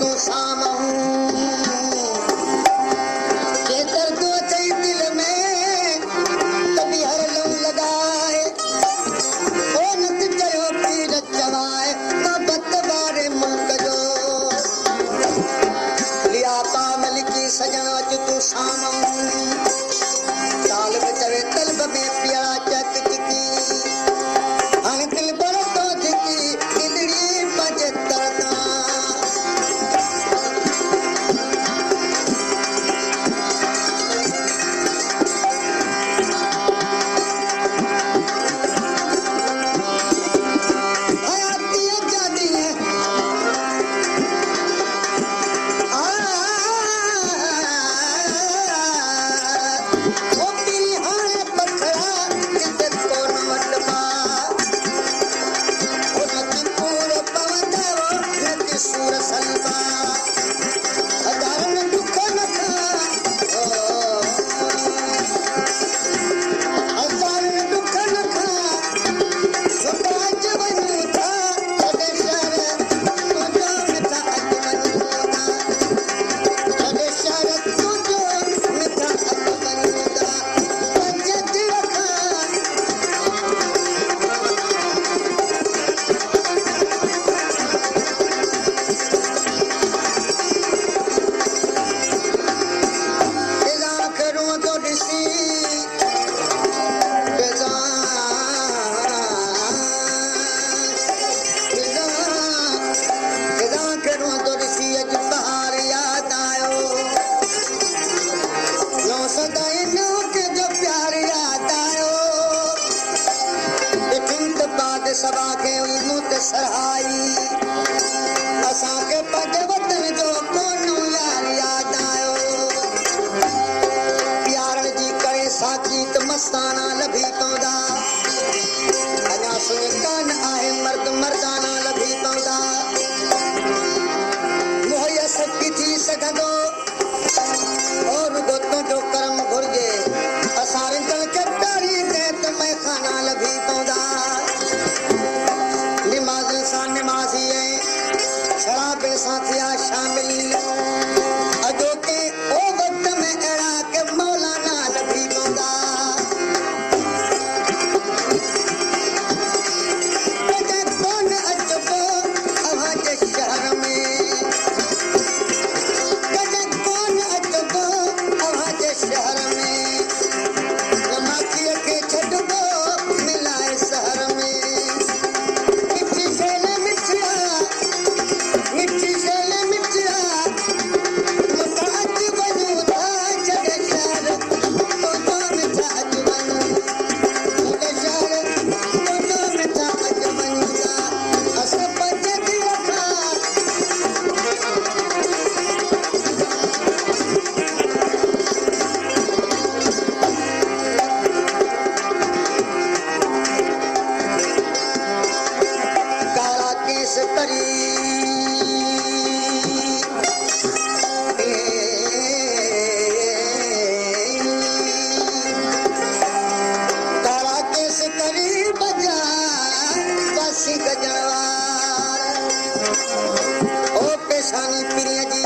तूं साम्हूं के दर्द अथई दिल में त बि हर लहू लॻाए ओ नत चयो पीर चवाए मोहबत वारे मुल्क जो लियाता मलिकी सजण अच तूं साम्हूं ताल में चवे तलब में पिया चक चिकी हाणे दिल भर तो चिकी दिलड़ी पंहिंजे तरता सभा के मुत सराई असांखे पंहिंजे वतन जो कोन्हो यार यादि आयो प्यारण जी करे साथी त मस्ताना लभी पवंदा अञा सुञ कान आहे मर्द मर्दाना लभी पवंदा मुहैया सखी थी सघंदो और रुगो जो कर्म घुर्जे असां रिंदड़ खे प्यारी दे त मैखाना लभी पवंदा नमाज़ी शराबे सां थिया शामिल अॼोके ओ वक़्त में अहिड़ा के मौलाना लभी पवंदा कॾहिं कोन अचबो अव्हांजे शहर में कॾहिं कोन अचबो अव्हांजे शहर में माखीअ खे छॾिबो मिलाए शहर में पेशानी पिरीअ जी